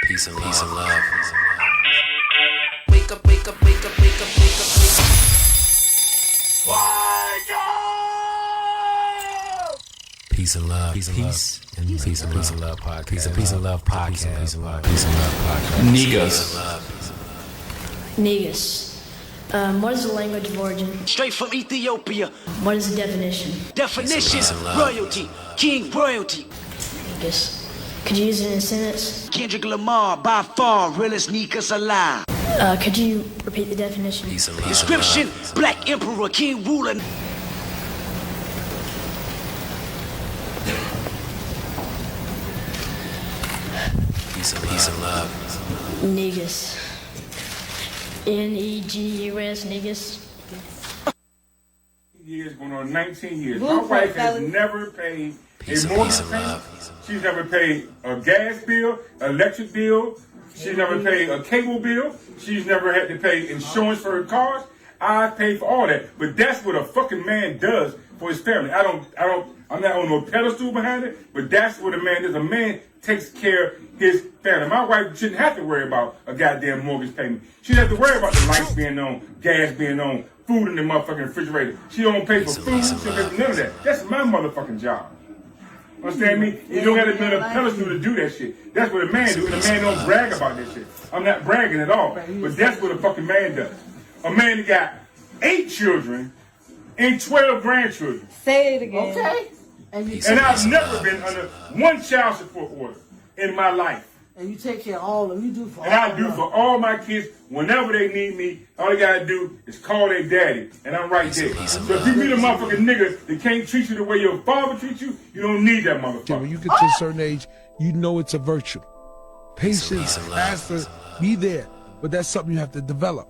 Peace and love. Peace and love. Wake up, wake up, wake up, wake up, wake up, wake up. Wake up! Peace and love. Peace and love. Peace and love podcast. Peace and love podcast. Peace and love podcast. Negus. Negus. What is the language of origin? Straight from Ethiopia. What is the definition? Definition: royalty, king royalty. Negus. Could you use it in a sentence? Kendrick Lamar, by far, realest Negus alive. Could you repeat the definition? Description: black emperor, king ruler. Peace and love. Negus. Negus. Negus. Years going on 19 years. My wife has never paid a mortgage payment. She's never paid a gas bill, electric bill. She's never paid a cable bill. She's never had to pay insurance for her cars. I pay for all that. But that's what a fucking man does for his family. I'm not on no pedestal behind it, but that's what a man does. A man takes care of his family. My wife shouldn't have to worry about a goddamn mortgage payment. She doesn't have to worry about the lights being on, gas being on, food in the motherfucking refrigerator. She don't pay for food. She don't pay for none of that. That's my motherfucking job. Understand me? You don't have to be on a pedestal to do that shit. That's what a man do, and a man don't brag about that shit. I'm not bragging at all, but that's what a fucking man does. A man that got 8 children and 12 grandchildren. Say it again. Okay. And I've never been under one child support order in my life. And you take care of all of them. You do for all And I of do them. for all my kids whenever they need me. All they gotta do is call their daddy, and I'm right there. So if you meet a motherfucking nigga that can't treat you the way your father treats you, you don't need that motherfucker. When you get to a certain age, you know it's a virtue. Patience has to be there, but that's something you have to develop.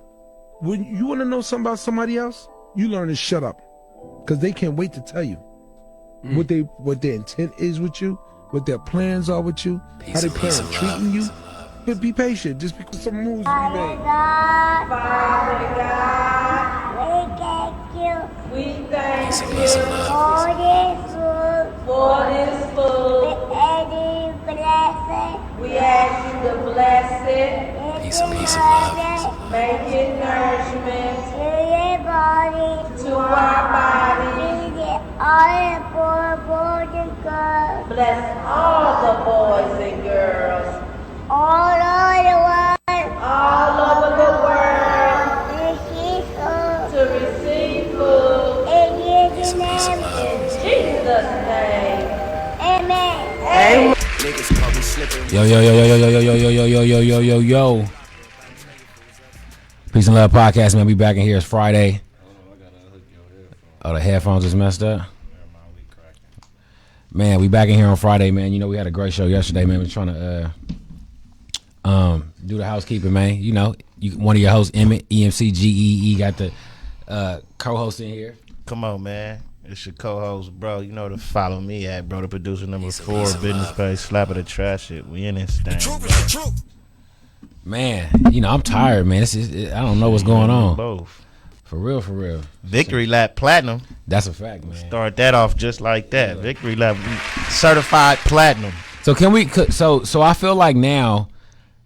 When you want to know something about somebody else, you learn to shut up, because they can't wait to tell you what their intent is with you, what their plans are with you, how they plan on treating you. But be patient, just because some moves will be made. Father God, we thank you for this food. We ask you to bless it. Peace and love. Make it nourishment to our bodies. Bless all the boys and girls all over the world to receive food in Jesus' name. Amen. Yo. Peace and love podcast, man. We back in here. It's Friday. Oh, the headphones is messed up. Man, we back in here on Friday, man. You know, we had a great show yesterday, man. We're trying to do the housekeeping, man. You know, one of your hosts, Emmett, EMCGEE, got the co-host in here. Come on, man. It's your co-host, bro. You know to follow me at, bro, the producer number 4, business page, slap of the trash shit. We in this thing, bro. Man, you know, I'm tired, man. I don't know what's going on. Both. For real. Victory Lap Platinum. That's a fact, man. Start that off just like that. Victory Lap certified platinum. So can we? So I feel like now,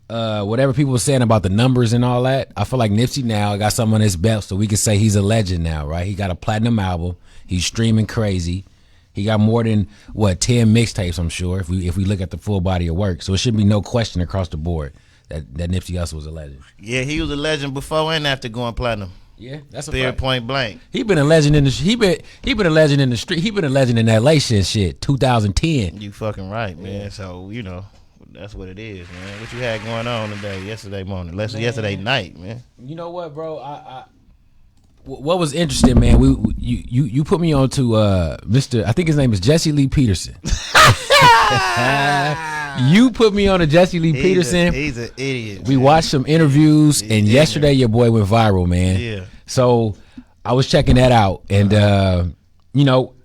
whatever people were saying about the numbers and all that, I feel like Nipsey now got something on his belt, so we can say he's a legend now, right? He got a platinum album. He's streaming crazy. He got more than 10 mixtapes, I'm sure, if we look at the full body of work. So it should be no question across the board that Nipsey Hussle was a legend. Yeah, he was a legend before and after going platinum. Yeah, that's a fair fact. Point blank. He been a legend in the he been a legend in the street. He been a legend in LA since 2010. You fucking right, man. Yeah. So you know that's what it is, man. What you had going on today, yesterday morning, yesterday night, man. You know what, bro? What was interesting, man? You put me on to Mr. I think his name is Jesse Lee Peterson. You put me on to Jesse Lee Peterson. He's an idiot. We watched some interviews, and yesterday your boy went viral, man. Yeah. So I was checking that out, and you know,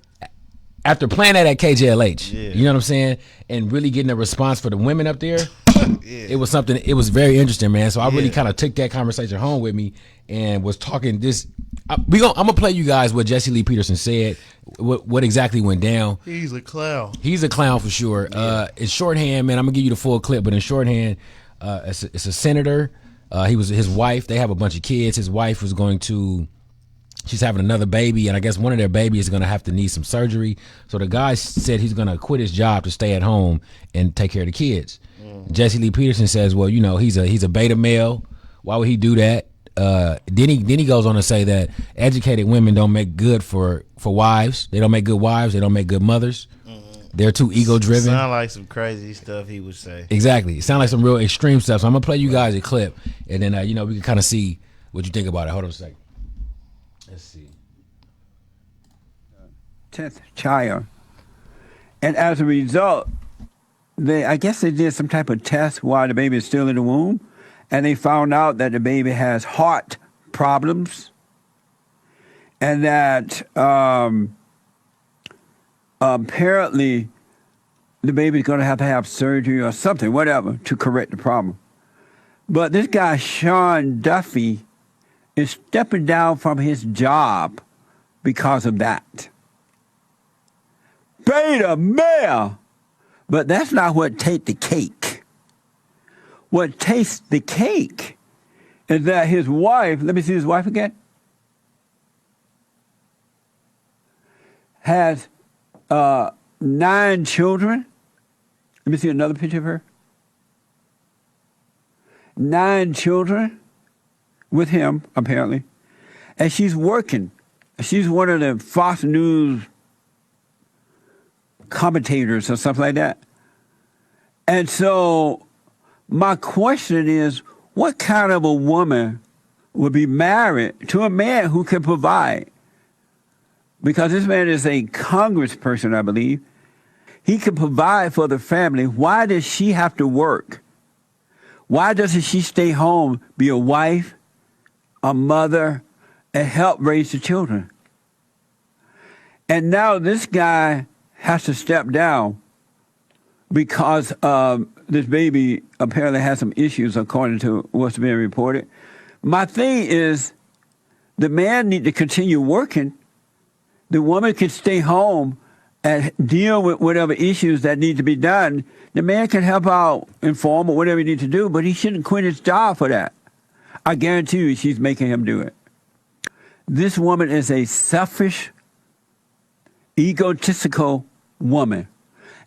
after playing that at KJLH, you know what I'm saying, and really getting a response for the women up there, it was something. It was very interesting, man. So I really kind of took that conversation home with me and was talking this. I'm gonna play you guys what Jesse Lee Peterson said, what exactly went down. He's a clown. He's a clown for sure. In shorthand, man, I'm gonna give you the full clip, but in shorthand, It's a senator. He was his wife. They have a bunch of kids. His wife was she's having another baby, and I guess one of their babies is going to have to need some surgery. So the guy said he's going to quit his job to stay at home and take care of the kids. Jesse Lee Peterson says, well, he's a beta male. Why would he do that? Then he goes on to say that educated women don't make good for wives. They don't make good wives. They don't make good mothers. They're too ego driven. Sound like some crazy stuff he would say. Exactly. It sounds like some real extreme stuff. So I'm gonna play you guys a clip, and then we can kind of see what you think about it. Hold on a second. Let's see. 10th child, and as a result, I guess they did some type of test while the baby is still in the womb, and they found out that the baby has heart problems, and that apparently the baby's going to have surgery or something, whatever, to correct the problem. But this guy, Sean Duffy, is stepping down from his job because of that. Beta male! But that's not what takes the cake. What takes the cake is that his wife, let me see his wife again, has 9 children. Let me see another picture of her. 9 children with him, apparently. And she's working. She's one of the Fox News commentators or something like that. And so my question is, what kind of a woman would be married to a man who can provide? Because this man is a congressperson, I believe. He can provide for the family. Why does she have to work? Why doesn't she stay home, be a wife, a mother, and help raise the children? And now this guy has to step down because this baby apparently has some issues according to what's being reported. My thing is, the man needs to continue working. The woman can stay home and deal with whatever issues that need to be done. The man can help out, inform or whatever he needs to do, but he shouldn't quit his job for that. I guarantee you she's making him do it. This woman is a selfish, egotistical woman.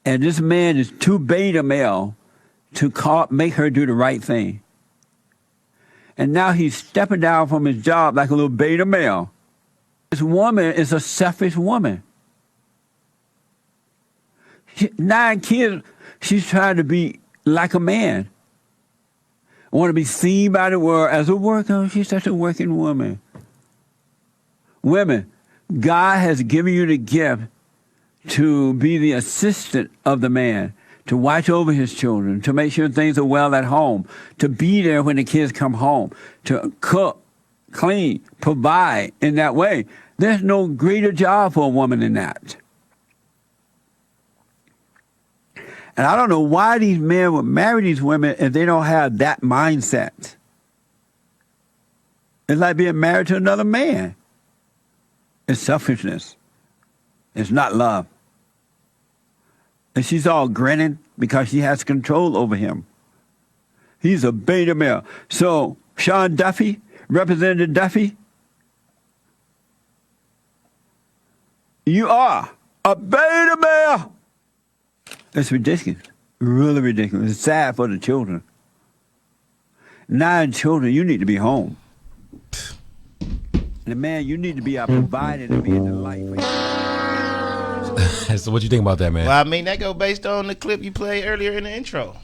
And this man is too beta male to make her do the right thing. And now he's stepping down from his job like a little beta male. This woman is a selfish woman. 9 kids, she's trying to be like a man. Want to be seen by the world as a worker. She's such a working woman. Women, God has given you the gift to be the assistant of the man, to watch over his children, to make sure things are well at home, to be there when the kids come home, to cook, clean, provide in that way. There's no greater job for a woman than that. And I don't know why these men would marry these women if they don't have that mindset. It's like being married to another man. It's selfishness. It's not love. And she's all grinning because she has control over him. He's a beta male. So, Sean Duffy, Representative Duffy, you are a beta male. It's ridiculous. Really ridiculous. It's sad for the children. 9 children, you need to be home. And man, you need to be out providing and being the light for you. So what you think about that, man? Well, I mean, that go based on the clip you played earlier in the intro.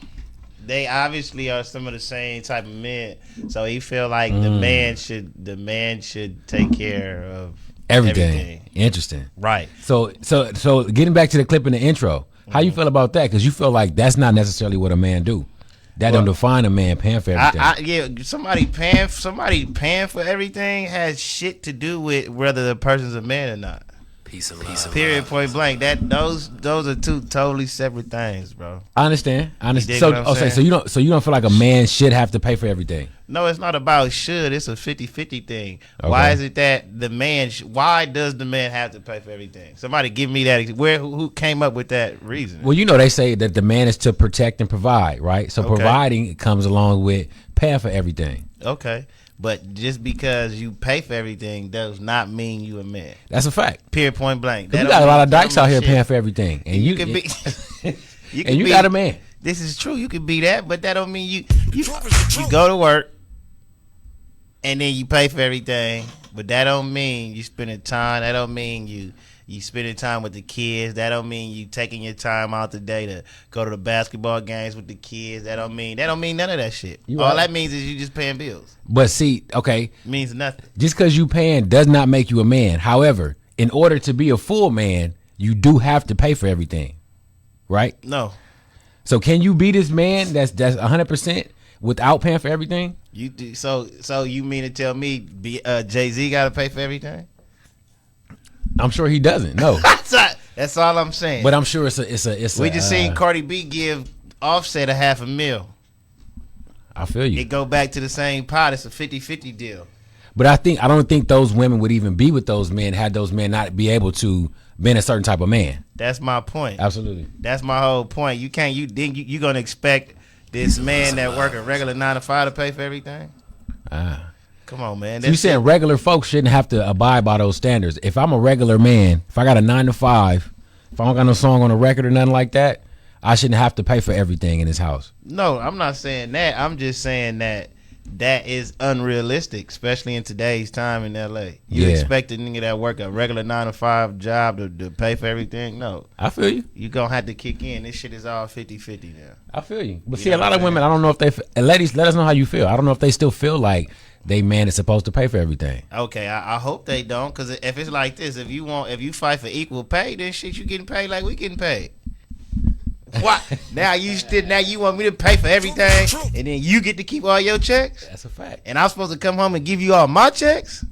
They obviously are some of the same type of men. So he feel like the man should take care of everything. Interesting. Right. So getting back to the clip in the intro, how you feel about that? Because you feel like that's not necessarily what a man do. That don't define a man paying for everything. Somebody paying for everything has shit to do with whether the person's a man or not. Peace and love. Period. Point blank. Those are two totally separate things, bro. I understand. dig what I'm saying? So you don't feel like a man should have to pay for everything? No, it's not about should. It's a 50-50 thing. Okay. Why is it that the man? Why does the man have to pay for everything? Somebody give me that. Who came up with that reason? Well, they say that the man is to protect and provide, right? So providing comes along with paying for everything. Okay. But just because you pay for everything does not mean you a man. That's a fact. Period. Point blank. You got a lot of dykes out here paying for everything, and you can be. you got a man. This is true. You can be that, but that don't mean you go to work and then you pay for everything. But that don't mean you spending time. That don't mean you spending time with the kids. That don't mean you taking your time out today to go to the basketball games with the kids. That don't mean none of that shit. All that means is you just paying bills. But see, okay, means nothing. Just because you paying does not make you a man. However, in order to be a full man, you do have to pay for everything, right? No. So can you be this man that's 100% without paying for everything? You do, so you mean to tell me Jay-Z got to pay for everything? I'm sure he doesn't. No. That's all I'm saying. But I'm sure it's we just seen Cardi B give Offset $500,000. I feel you. It go back to the same pot. It's a 50-50 deal. But I don't think those women would even be with those men had those men not be able to be a certain type of man. That's my point. Absolutely. That's my whole point. You can't. You gonna expect this man that work a regular 9 to 5 to pay for everything? Come on, man. So you saying regular folks shouldn't have to abide by those standards? If I'm a regular man, if I got a 9 to 5, if I don't got no song on the record or nothing like that, I shouldn't have to pay for everything in this house. No, I'm not saying that. I'm just saying that is unrealistic, especially in today's time in LA. You expect a nigga that work a regular 9 to 5 job to pay for everything? No. I feel you. You gonna have to kick in. This shit is all 50-50 now. I feel you. But see, a lot of women, I don't know if they, ladies, let us know how you feel. I don't know if they still feel like they man is supposed to pay for everything. Okay, I hope they don't, because if it's like this, if you fight for equal pay, then shit, you getting paid like we getting paid. What? Now you want me to pay for everything, and then you get to keep all your checks? That's a fact. And I'm supposed to come home and give you all my checks?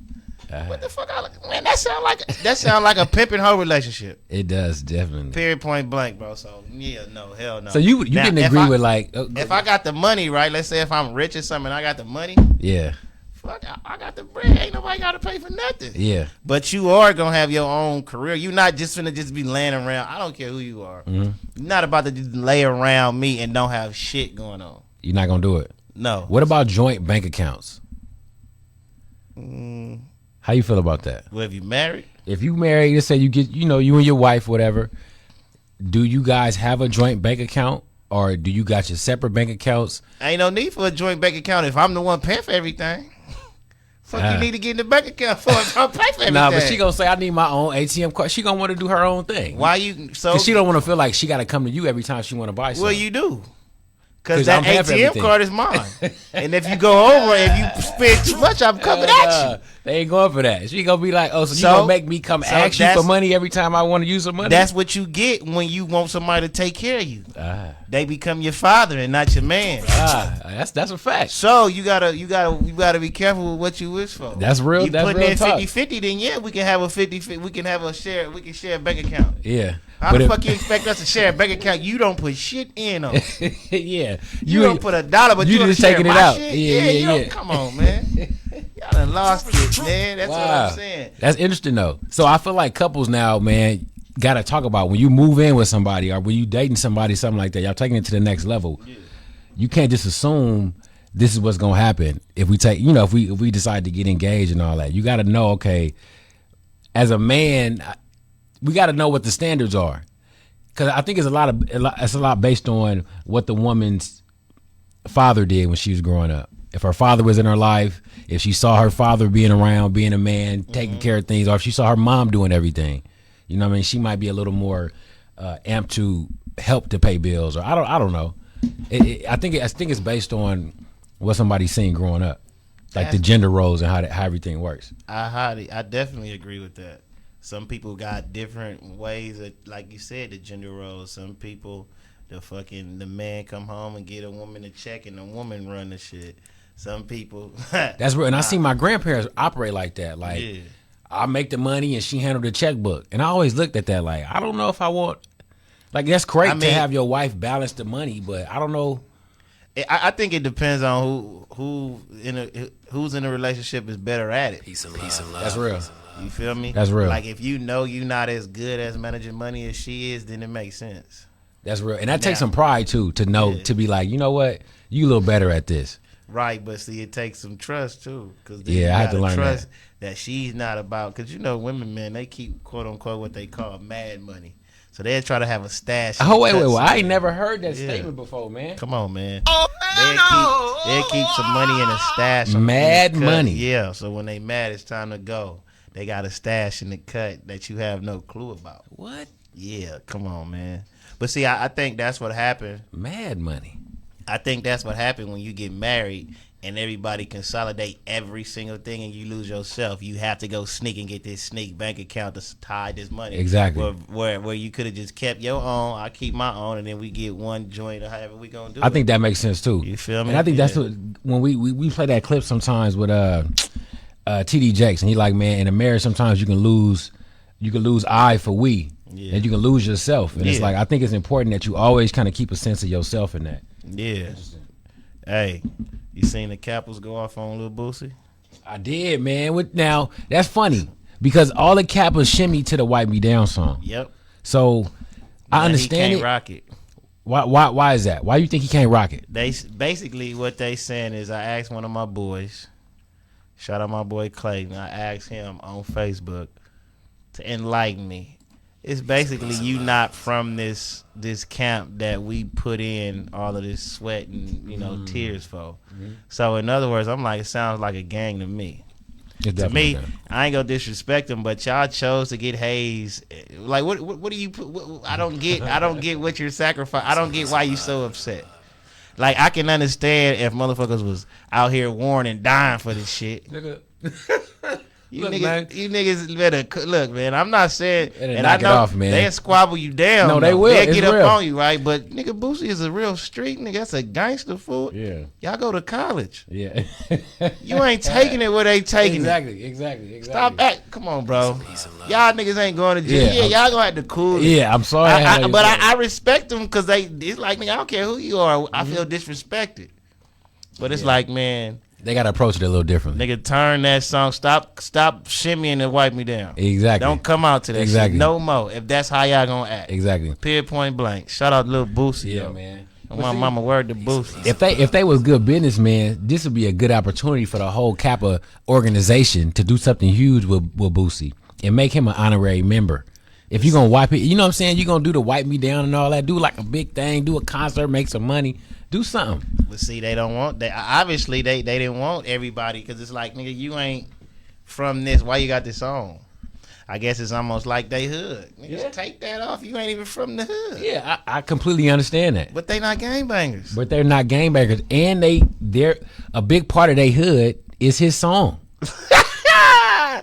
What the fuck? Man, that sound like a pimp and hoe relationship. It does, definitely. Period, point blank, bro. So yeah, no, hell no. So you now, didn't agree with like if I got the money, right? Let's say if I'm rich or something, I got the money. Yeah. Fuck, I got the bread. Ain't nobody got to pay for nothing. Yeah. But you are gonna have your own career. You're not just finna just be laying around. I don't care who you are. Mm-hmm. You're not about to just lay around me and don't have shit going on. You're not gonna do it. No. What about joint bank accounts? How you feel about that? Well, if you married? If you married, let's say you get, you and your wife, whatever. Do you guys have a joint bank account, or do you got your separate bank accounts? Ain't no need for a joint bank account if I'm the one paying for everything. Fuck, you need to get in the bank account for it. I'll pay for everything. Nah, but she gonna say I need my own ATM card. She gonna want to do her own thing. Why you so? Cause she don't want to feel like she got to come to you every time she want to buy something. Well, you do. Because that ATM card is mine. And if you go over, if you spend too much, I'm coming at you. They ain't going for that. She going to be like, oh, so you going to make me come ask you for money every time I want to use some money? That's what you get when you want somebody to take care of you. They become your father and not your man. That's a fact. So you gotta be careful with what you wish for. That's real. You that's putting real in talk. 50-50, then yeah, we can have a 50-50. We can have a share. We can share a bank account. Yeah. How the fuck you expect us to share a bank account? You don't put shit in on. Yeah. You don't put $1, but you just share taking my it out. Shit? Yeah. Come on, man. Y'all done lost it, man. That's what I'm saying. That's interesting though. So I feel like couples now, man, gotta talk about when you move in with somebody or when you dating somebody, something like that. Y'all taking it to the next level. Yeah. You can't just assume this is what's gonna happen if we take, if we decide to get engaged and all that. You gotta know, okay, as a man, we gotta know what the standards are. Because I think it's a lot based on what the woman's father did when she was growing up. If her father was in her life, if she saw her father being around, being a man, taking care of things, or if she saw her mom doing everything, you know what I mean? She might be a little more amped to help to pay bills, or I don't know. I think it's based on what somebody's seen growing up, like the gender roles and how everything works. I definitely agree with that. Some people got different ways of, like you said, the gender roles. Some people, the man come home and get a woman a check and the woman run the shit. Some people. That's real. And I see my grandparents operate like that. Like, I make the money and she handled the checkbook. And I always looked at that like, I don't know if I want, like, that's great to have your wife balance the money, but I don't know. I think it depends on who's in a relationship is better at it. Peace and love. That's real. You feel me? That's real. Like if you know you're not as good as managing money as she is, then it makes sense. That's real. And that takes some pride too, to know, to be like, you know what? You a little better at this. Right, but see, it takes some trust too. Cause I had to learn trust that she's not about, because you know women, man, they keep quote unquote what they call mad money. So they'll try to have a stash. Oh, wait. I ain't never heard that statement before, man. Come on, man. Oh, man, they'll keep some money in a stash. Mad money. Yeah, so when they mad, it's time to go. They got a stash in the cut that you have no clue about. What? Yeah, come on, man. But see, I think that's what happened. Mad money. I think that's what happened when you get married and everybody consolidate every single thing and you lose yourself. You have to go sneak and get this sneak bank account to hide this money. Exactly. Where you could have just kept your own, I keep my own, and then we get one joint or however we gonna do it. I think that makes sense too. You feel me? And I think that's what, when we play that clip sometimes with TD Jakes, and he like, man, in a marriage sometimes you can lose I for we. Yeah. And you can lose yourself. And it's like, I think it's important that you always kind of keep a sense of yourself in that. Yeah. Hey, you seen the Capitals go off on Lil Boosie? I did, man. Now, that's funny because all the Capitals shimmy to the Wipe Me Down song. Yep. So, I understand he can't rock it. Why is that? Why you think he can't rock it? They basically what they saying is, I asked one of my boys, shout out my boy Clayton, I asked him on Facebook to enlighten me. It's basically you not from this camp that we put in all of this sweat and tears for. Mm-hmm. So in other words, I'm like, it sounds like a gang to me. To me, I ain't gonna disrespect them, but y'all chose to get Hayes. Like, what do you? I don't get what you're sacrificing. I don't get why you so upset. Like, I can understand if motherfuckers was out here warring and dying for this shit. You niggas better look, man. I'm not saying, and I know they'll squabble you down. No, they will. They'll get real. up on you, right? But nigga, Boosie is a real street nigga. That's a gangster fool. Yeah. Y'all go to college. Yeah. You ain't taking it where they taking it. Exactly. Stop acting. Come on, bro. Y'all niggas ain't going to jail. Yeah, y'all gonna have to cool it. Yeah, I'm sorry. I respect them because it's like, nigga, I don't care who you are. I feel disrespected. But it's like, man, they gotta approach it a little differently. Nigga, turn that song. Stop shimmying and Wipe Me Down. Exactly. Don't come out to that shit no more. If that's how y'all gonna act. Exactly. Period, point blank. Shout out to Lil Boosie. Yeah, man. My mama word to Boosie. If they was good businessmen, this would be a good opportunity for the whole Kappa organization to do something huge with Boosie and make him an honorary member. If you're gonna wipe it, you know what I'm saying? You're gonna do the Wipe Me Down and all that. Do like a big thing. Do a concert. Make some money. Do something. But see, they don't want that. Obviously, they didn't want everybody because it's like, nigga, you ain't from this. Why you got this on? I guess it's almost like they hood. Niggas take that off. You ain't even from the hood. Yeah, I completely understand that. But they not gangbangers. But they're not gangbangers, and they're a big part of their hood is his song.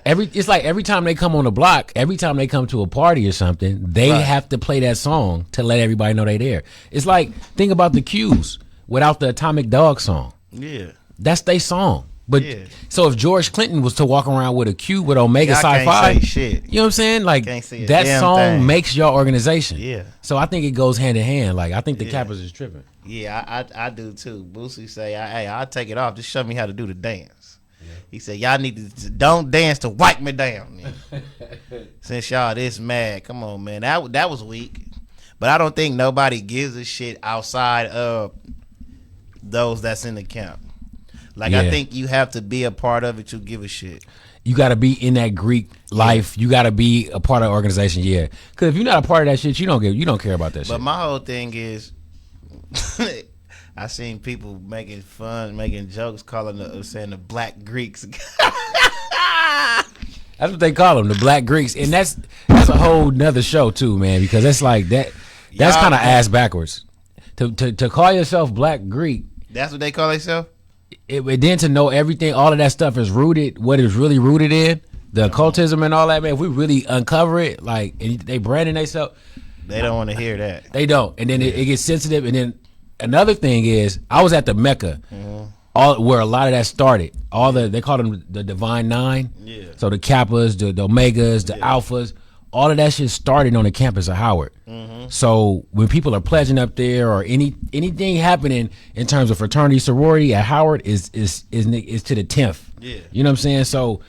It's like every time they come on the block, every time they come to a party or something, they have to play that song to let everybody know they there. It's like, think about the Q's without the Atomic Dog song. Yeah. That's their song. But so if George Clinton was to walk around with a Q with Omega Sci-Fi, you know what I'm saying? Like, that song makes your organization. Yeah. So I think it goes hand in hand. Like, I think the Kappas is tripping. Yeah, I do too. Boosie say, hey, I'll take it off. Just show me how to do the dance. He said, y'all need to don't dance to Wipe Me Down. Since y'all this mad. Come on, man. That was weak. But I don't think nobody gives a shit outside of those that's in the camp. Like, I think you have to be a part of it to give a shit. You got to be in that Greek life. You got to be a part of the organization, Because if you're not a part of that shit, you don't care about that shit. But my whole thing is, I seen people making fun, making jokes, saying the Black Greeks. That's what they call them, the Black Greeks, and that's a whole nother show too, man. Because that's like that. That's kind of ass backwards. To call yourself Black Greek. That's what they call themselves. Then to know everything, all of that stuff is rooted. What is really rooted in the occultism and all that, man. If we really uncover it, like, and they branding themselves, they don't want to hear that. They don't, and then it gets sensitive, and then. Another thing is, I was at the Mecca where a lot of that started. They call them the Divine Nine. Yeah. So the Kappas, the Omegas, the Alphas, all of that shit started on the campus of Howard. Mm-hmm. So when people are pledging up there or anything happening in terms of fraternity sorority at Howard is to the 10th. Yeah. You know what I'm saying? So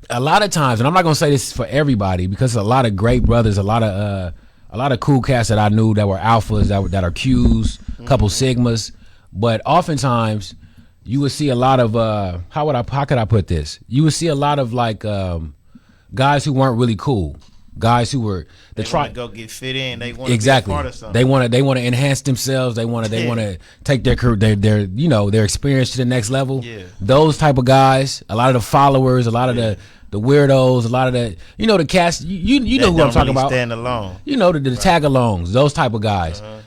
a lot of times, and I'm not gonna say this for everybody because a lot of great brothers, a lot of cool cats that I knew that were alphas that are Qs, a couple sigmas, but oftentimes you would see a lot of how could I put this? You would see a lot of like guys who weren't really cool, guys who were they want to go get fit in. They want to exactly. be a part of something. They want to enhance themselves. They want to take their their experience to the next level. Yeah. Those type of guys, a lot of the followers, a lot of the weirdos, a lot of the the cats. You know who I'm talking about. Stand alone. The tag-alongs, those type of guys. Uh-huh.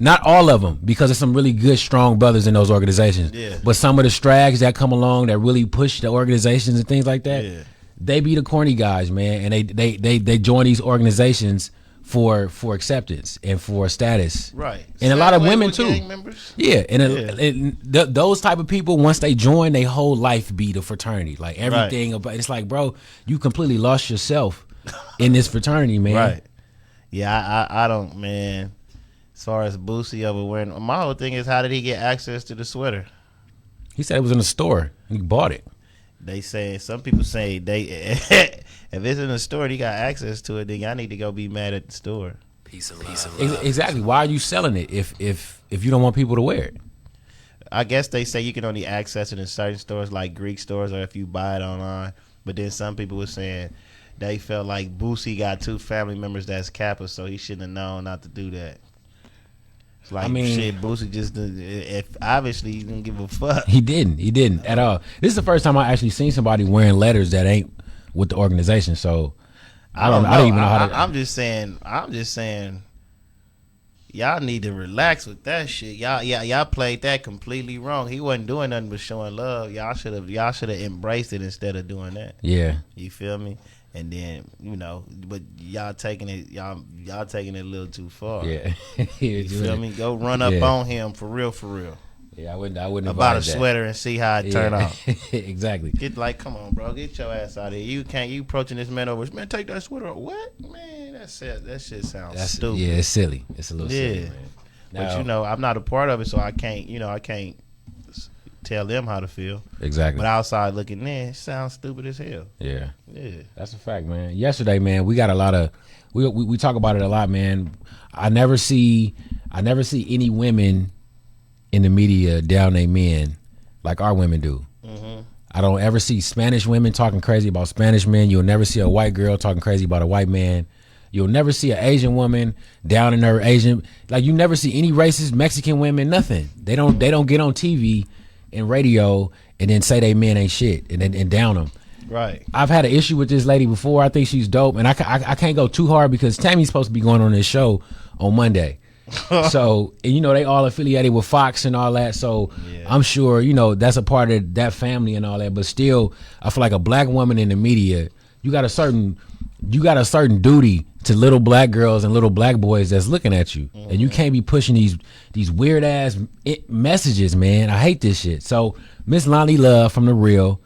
Not all of them, because there's some really good, strong brothers in those organizations. Yeah. But some of the strags that come along that really push the organizations and things like that. Yeah. They be the corny guys, man, and they join these organizations for acceptance and for status, right? And same a lot of women with too. Gang members? Yeah, and those type of people, once they join, they whole life be the fraternity. Like everything about it's like, bro, you completely lost yourself in this fraternity, man. Right? Yeah, I don't, man. As far as Boosie over wearing, my whole thing is, how did he get access to the sweater? He said it was in the store. He bought it. They say, some people say if it's in the store and he got access to it, then y'all need to go be mad at the store. Peace of love. Exactly. Why are you selling it if you don't want people to wear it? I guess they say you can only access it in certain stores like Greek stores or if you buy it online. But then some people were saying they felt like Boosie got 2 family members that's Kappa, so he shouldn't have known not to do that. Like, shit, Boosie just obviously he didn't give a fuck. He didn't at all. This is the first time I actually seen somebody wearing letters that ain't with the organization. So I don't even know how to. I'm just saying, y'all need to relax with that shit. Y'all played that completely wrong. He wasn't doing nothing but showing love. Y'all should have embraced it instead of doing that. Yeah, you feel me? And then but y'all taking it a little too far. Yeah, you feel me? Go run up on him for real. Yeah, I wouldn't about a sweater and see how it turn out. Exactly. Come on, bro, get your ass out of here. You approaching this man over. Man, take that sweater off. What, man? That shit sounds stupid. Yeah, it's silly. It's a little silly, man. But I'm not a part of it, so I can't tell them how to feel. Exactly. But outside looking in, it sounds stupid as hell. Yeah. That's a fact, man. Yesterday, man, we got a lot of we talk about it a lot, man. I never see any women in the media down they men like our women do. Mm-hmm. I don't ever see Spanish women talking crazy about Spanish men. You'll never see a white girl talking crazy about a white man. You'll never see an Asian woman down in her Asian. Like, you never see any racist Mexican women. Nothing. They don't get on TV and radio and then say they men ain't shit and down them. Right. I've had an issue with this lady before. I think she's dope, and I can't go too hard because Tammy's supposed to be going on this show on Monday. So, and they all affiliated with Fox and all that. So I'm sure that's a part of that family and all that. But still, I feel like a black woman in the media, you got a certain duty to little black girls and little black boys that's looking at you, and you can't be pushing these weird ass messages, man. I hate this shit. So Miss Loni Love from The Real,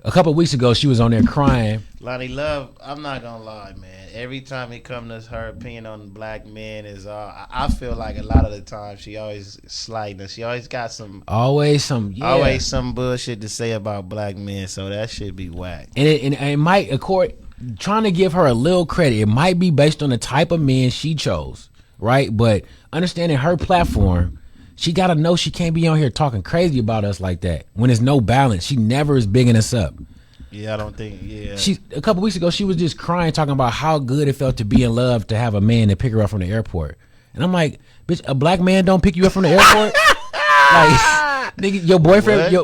a couple of weeks ago, she was on there crying. Loni Love, I'm not gonna lie, man. Every time it comes to her opinion on black men is, I feel like a lot of the time she always slighting us. She always got some bullshit to say about black men. So that should be whack. And it might trying to give her a little credit. It might be based on the type of men she chose, right? But understanding her platform, she got to know she can't be on here talking crazy about us like that. When there's no balance, she never is bigging us up. Yeah, I don't think, yeah. A couple weeks ago, she was just crying, talking about how good it felt to be in love, to have a man to pick her up from the airport. And I'm like, bitch, a black man don't pick you up from the airport? Like, nigga, your boyfriend,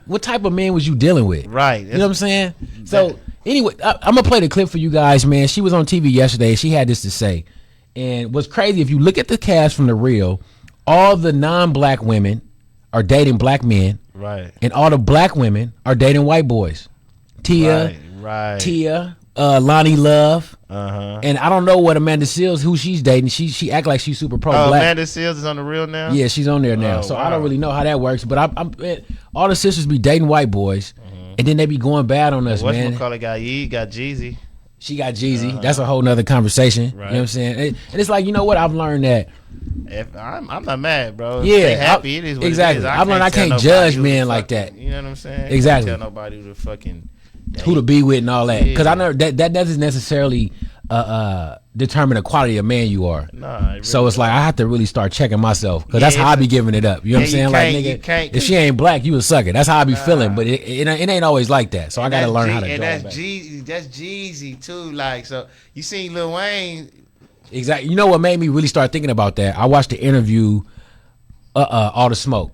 what type of man was you dealing with? Right. You know what I'm saying? So, anyway, I'm going to play the clip for you guys, man. She was on TV yesterday. She had this to say. And what's crazy, if you look at the cast from The Real, all the non-black women are dating black men. Right. And all the black women are dating white boys. Tia, right. Loni Love. And I don't know what Amanda Seals, who she's dating. She act like she's super pro black. Amanda Seals is on the real now? Yeah, she's on there now. So wow. I don't really know how that works. But all the sisters be dating white boys, and then they be going bad on us, man. Whatchamacallit got Jeezy. She got Jeezy. That's a whole nother conversation. Right. You know what I'm saying? And it's like, you know what? I've learned that. If I'm not mad, bro. If yeah, they happy. It is what exactly. It is. I've learned I can't judge men like that. You know what I'm saying? Exactly. Can't tell nobody who to fucking who to be with and all that. Because I know that doesn't necessarily determine the quality of man you are. Nah, really so it's like I have to really start checking myself, because that's how I be giving it up. You know what I'm saying? Like, nigga, if she ain't black, you a sucker. That's how I be feeling. But it ain't always like that. So I got to learn how to do it. And that's Jeezy too. Like, so you seen Lil Wayne. Exactly. You know what made me really start thinking about that? I watched the interview, All the Smoke.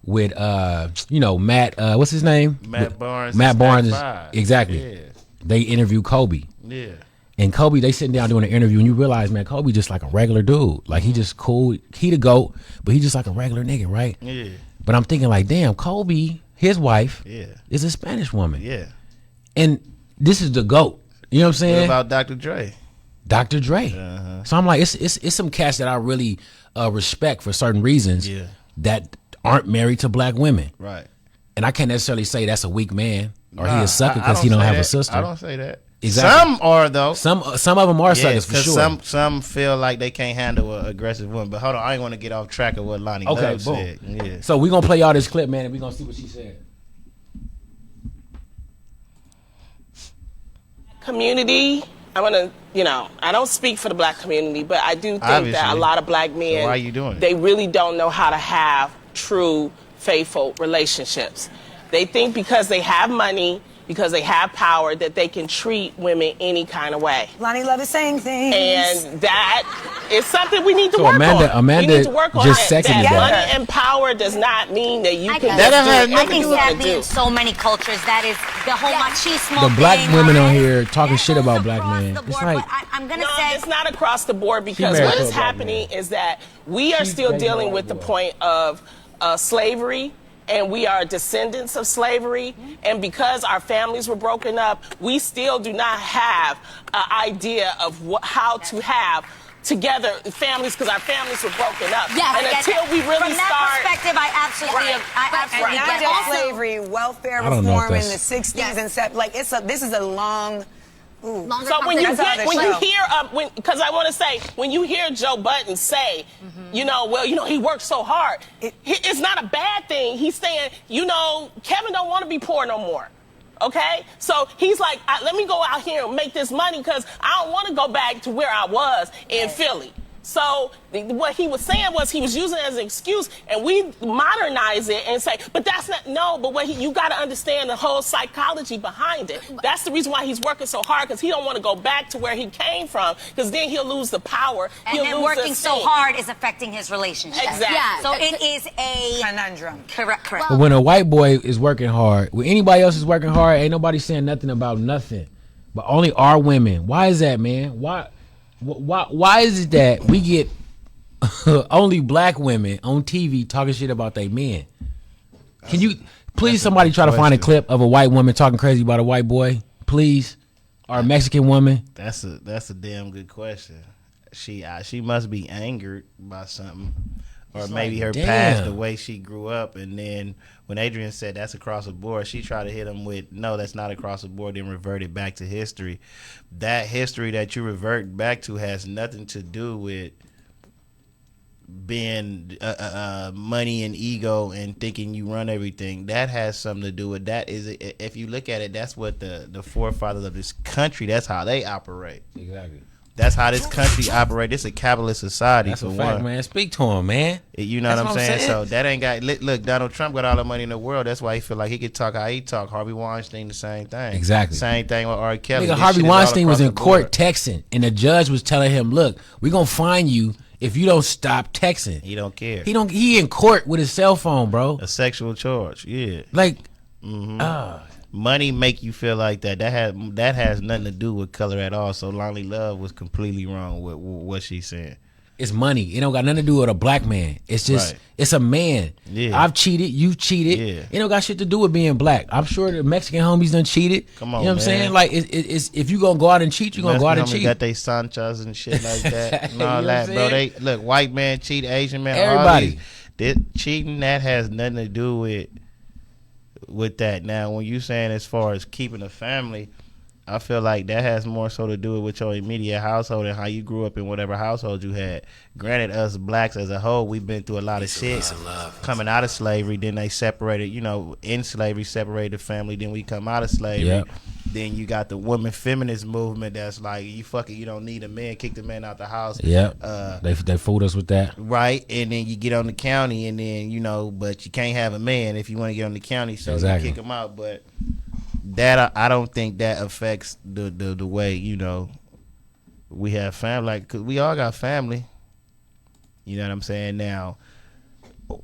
With Matt, what's his name? Matt Barnes. Matt Barnes. Exactly. Yeah. They interviewed Kobe. Yeah. And Kobe, they sitting down doing an interview, and you realize, man, Kobe just like a regular dude. Like, he just cool. He the GOAT, but he just like a regular nigga, right? Yeah. But I'm thinking, like, damn, Kobe, his wife, is a Spanish woman. Yeah. And this is the GOAT. You know what I'm saying? What about Dr. Dre? Dr. Dre. So I'm like, it's some cats that I really respect for certain reasons that aren't married to black women. Right. And I can't necessarily say that's a weak man or he a sucker because he don't have a sister. I don't say that. Exactly. Some are though. Some of them are suckers for sure. Some feel like they can't handle an aggressive woman. But hold on, I ain't want to get off track of what Loni Love said. Yeah. So we're gonna play y'all this clip, man, and we're gonna see what she said. Community. I want to, I don't speak for the black community, but I do think that a lot of black men, so why are you doing it? They really don't know how to have true, faithful relationships. They think because they have money, because they have power, that they can treat women any kind of way. Loni Love is saying things. And that is something we need to work on. Amanda we need to work on just seconded that. Money and power does not mean that you can I think sadly in so many cultures that is the whole machismo The black thing, women on here talking shit about black men. It's like, I'm gonna say it's not across the board, because what is happening is that we are still dealing with the point of slavery. And we are descendants of slavery. And because our families were broken up, we still do not have an idea of how to have together families, because our families were broken up. Yes, and until we really from that perspective, I absolutely not get just it. slavery, welfare reform in the 60s and 70s. Like, this is a long. So when you hear, because I want to say, when you hear Joe Budden say, he worked so hard, it's not a bad thing. He's saying, Kevin don't want to be poor no more. Okay? So he's like, let me go out here and make this money, because I don't want to go back to where I was in Philly. So what he was saying was he was using it as an excuse, and we modernize it and say, but that's not, but you got to understand the whole psychology behind it. That's the reason why he's working so hard, because he don't want to go back to where he came from, because then he'll lose the power. And then working so hard is affecting his relationship. Exactly. Yeah. So it is a conundrum. Correct. But when a white boy is working hard, when anybody else is working hard, ain't nobody saying nothing about nothing. But only our women. Why is that, man? Why is it that we get only black women on TV talking shit about their men? Can you please somebody try to find a clip of a white woman talking crazy about a white boy, please, or a Mexican woman? That's a damn good question. She must be angered by something, or maybe her past, the way she grew up, and then when Adrian said that's across the board, she tried to hit him with, no, that's not across the board, then reverted back to history. That history that you revert back to has nothing to do with being money and ego and thinking you run everything. That has something to do with that. If you look at it, that's what the forefathers of this country, that's how they operate. Exactly. That's how this country operates. It's a capitalist society. That's for a fact, one. man. Speak to him, man. You know what I'm saying? So that ain't got. Look, Donald Trump got all the money in the world. That's why he feel like he could talk how he talk. Harvey Weinstein, the same thing. Exactly. Same thing with R. Kelly. Nigga, Harvey Weinstein was in court texting, and the judge was telling him, "Look, we gonna fine you if you don't stop texting." He don't care. He in court with his cell phone, bro. A sexual charge. Yeah. Like. Money make you feel like that. That has nothing to do with color at all. So Loni Love was completely wrong with what she's saying. It's money. It don't got nothing to do with a black man. It's just it's a man. Yeah. I've cheated. You've cheated. Yeah. It don't got shit to do with being black. I'm sure the Mexican homies done cheated. Come on, you know what I'm man. saying? Like it's if you gonna go out and cheat, you gonna go out and cheat. Got they Sanchos and shit like that and all You know that, what I'm bro. saying? They look, white man cheat, Asian man, Everybody. This cheating that has nothing to do with that. Now, when you saying as far as keeping a family, I feel like that has more so to do with your immediate household and how you grew up in whatever household you had. Granted, us blacks as a whole, we've been through a lot of shit coming out of slavery. Then they separated, in slavery, separated the family. Then we come out of slavery. Yep. Then you got the woman feminist movement that's like, you don't need a man, kick the man out the house. Yep. They fooled us with that. Right. And then you get on the county and then, but you can't have a man if you want to get on the county, so Exactly. you kick him out. But that I don't think that affects the way we have family, like, cause we all got family. You know what I'm saying? Now,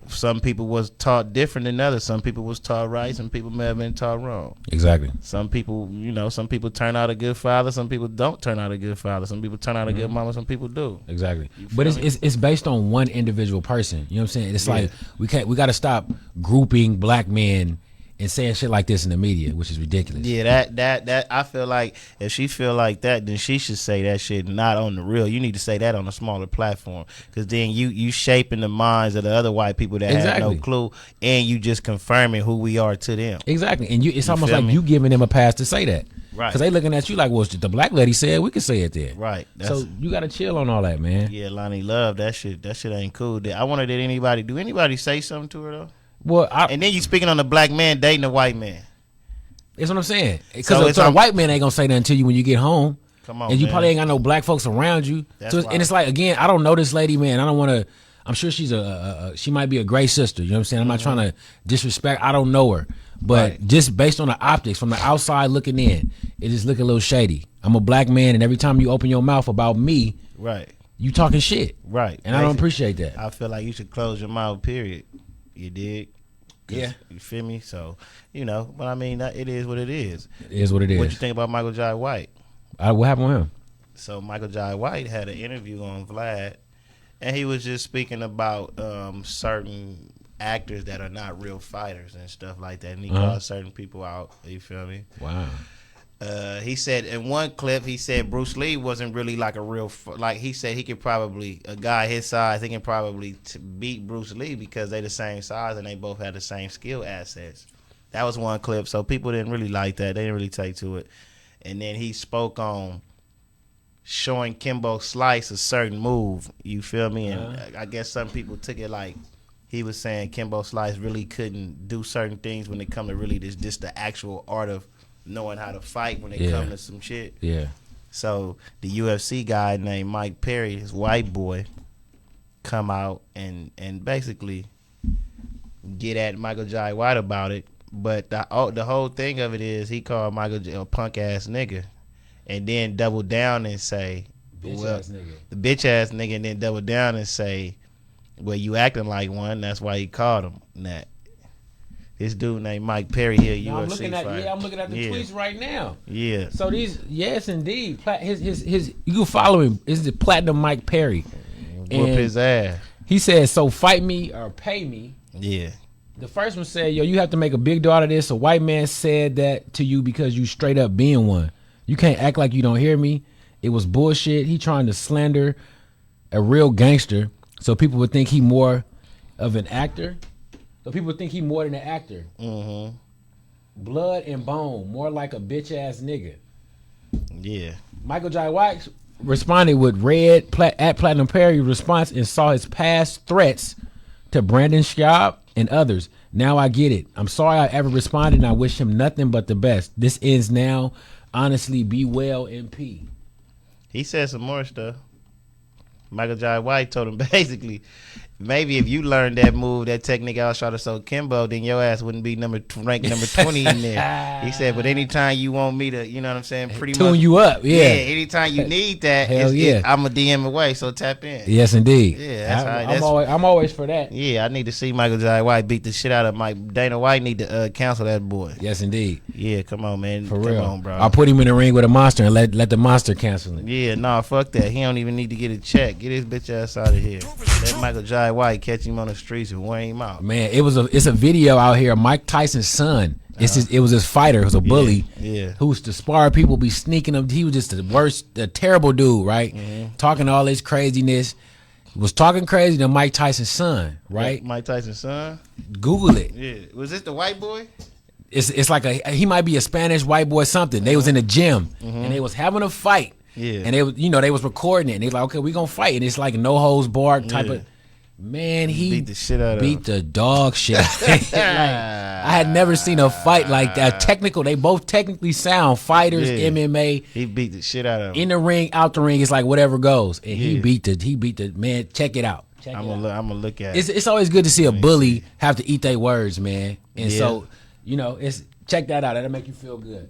some people was taught different than others. Some people was taught right. Some people may have been taught wrong. Exactly. Some people, some people turn out a good father. Some people don't turn out a good father. Some people turn out a good mama. Some people do. Exactly. But it's based on one individual person. You know what I'm saying? It's like we got to stop grouping black men and saying shit like this in the media, which is ridiculous. Yeah, that I feel like if she feel like that, then she should say that shit not on the real. You need to say that on a smaller platform, because then you shaping the minds of the other white people that have no clue, and you just confirming who we are to them. Exactly, and it's almost like you giving them a pass to say that. Right. Because they looking at you like, well, the black lady said, we can say it there. Right. So you got to chill on all that, man. Yeah, Lonnie Love, that shit ain't cool. I wonder, do anybody say something to her, though? Well, and then you speaking on a black man dating a white man. That's what I'm saying. Because a white man ain't gonna say nothing to you when you get home. Come on, and you man. probably ain't got no black folks around you. And it's like, again, I don't know this lady, man. I don't want to. I'm sure she's she might be a great sister. You know what I'm saying? I'm not trying to disrespect. I don't know her, but just based on the optics from the outside looking in, it just look a little shady. I'm a black man, and every time you open your mouth about me, you talking shit, and I don't appreciate that. I feel like you should close your mouth. Period. You dig? Yeah. You feel me? So, but I mean, it is what it is. It is what it is. What you think about Michael Jai White? What happened with him? So Michael Jai White had an interview on Vlad, and he was just speaking about certain actors that are not real fighters and stuff like that, and he called certain people out. You feel me? Wow. He said in one clip, Bruce Lee wasn't really like a real, he said he could probably, a guy his size, he can probably beat Bruce Lee because they the same size and they both had the same skill assets. That was one clip, so people didn't really like that. They didn't really take to it. And then he spoke on showing Kimbo Slice a certain move, you feel me? And I guess some people took it like he was saying Kimbo Slice really couldn't do certain things when it come to really just the actual art of knowing how to fight when it come to some shit. Yeah. So the UFC guy named Mike Perry, his white boy, come out and basically get at Michael Jai White about it. But the whole thing of it is he called Michael Jai a punk ass nigga, and then double down and say, the bitch ass nigga, and then double down and say, well, you acting like one. That's why he called him that. This dude named Mike Perry here, UFC I'm looking at fighter. I'm looking at the tweets right now. Yeah. So yes, indeed. His you can follow him. This is Platinum Mike Perry. Whoop his ass. He said, "So fight me or pay me." Yeah. The first one said, "Yo, you have to make a big deal out of this. A white man said that to you because you straight up being one. You can't act like you don't hear me. It was bullshit. He trying to slander a real gangster so people would think he more of an actor." So people think he more than an actor. Mm-hmm. Blood and bone, more like a bitch ass nigga. Yeah. Michael Jai White responded with at Platinum Perry response and saw his past threats to Brandon Schaub and others. Now I get it. I'm sorry I ever responded, and I wish him nothing but the best. This ends now. Honestly, be well, MP. He said some more stuff. Michael Jai White told him basically, maybe if you learned that move, that technique I was trying to show Kimbo, then your ass wouldn't be ranked number 20 in there. He said, but anytime you want me to, you know what I'm saying, pretty Tune much you up, yeah. Anytime you need that, Hell yeah. I'm a DM away, so tap in. Yes, indeed. Yeah, I'm always for that. Yeah, I need to see Michael Jai White beat the shit out of Mike. Dana White need to cancel that boy. Yes, indeed. Yeah, come on, man. For come real. on, bro. I'll put him in the ring with a monster and let the monster cancel it. Yeah, nah, fuck that. He don't even need to get a check. Get his bitch ass out of here. Let Michael Jai White catch him on the streets and wear him out. Man, it's a video out here of Mike Tyson's son. It was his fighter. It was a bully. Yeah. Who was to spar people, be sneaking them. He was just the worst, the terrible dude, right? Mm-hmm. Talking all this craziness. Was talking crazy to Mike Tyson's son, right? Mike Tyson's son? Google it. Yeah. Was this the white boy? It's like he might be a Spanish white boy something. They was in the gym and they was having a fight. Yeah. And they was recording it and they like, okay, we gonna fight. And it's like no holds barred type of. Man, he beat the shit out of him. Beat the dog shit. Like, I had never seen a fight like that. Technical, they both technically sound fighters, MMA. He beat the shit out of him. In the ring, out the ring, it's like whatever goes. And he beat the man. Check it out. I'm gonna look at it. It's always good to see a bully have to eat their words, man. And so, it's check that out. That'll make you feel good.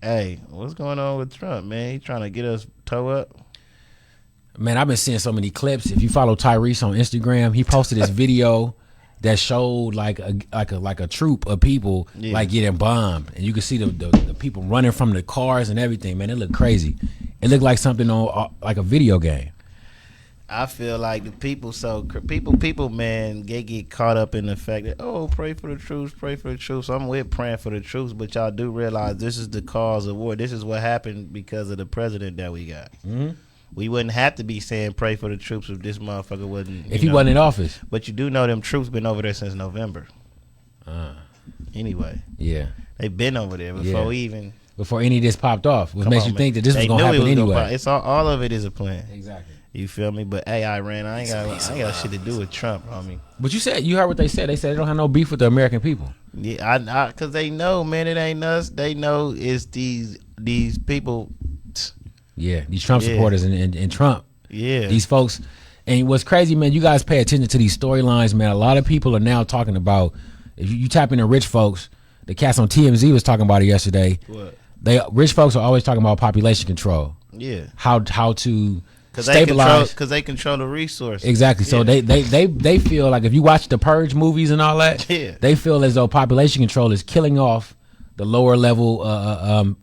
Hey, what's going on with Trump, man? He trying to get us toe up. Man, I've been seeing so many clips. If you follow Tyrese on Instagram, he posted this video that showed like a troop of people like getting bombed, and you can see the people running from the cars and everything. Man, it looked crazy. It looked like something on like a video game. I feel like the people, man, they get caught up in the fact that, pray for the troops, pray for the troops. So I'm with praying for the troops, but y'all do realize this is the cause of war. This is what happened because of the president that we got. Mm-hmm. We wouldn't have to be saying pray for the troops if this motherfucker wasn't. If he wasn't in office. But you do know them troops been over there since November. Anyway. Yeah. They've been over there before any of this popped off, which makes you think that this was gonna happen anyway. It's all of it is a plan. Exactly. You feel me? But hey, Iran, I ain't got shit to do with Trump, homie. But you heard what they said. They said they don't have no beef with the American people. Yeah, cause they know, man, it ain't us. They know it's these people. Yeah, these Trump supporters and Trump. Yeah. These folks. And what's crazy, man, you guys pay attention to these storylines, man. A lot of people are now talking about, if you tap into rich folks, the cats on TMZ was talking about it yesterday. What? Rich folks are always talking about population control. Yeah. How to stabilize. Because they control the resources. Exactly. So they feel like if you watch the Purge movies and all that, they feel as though population control is killing off the lower level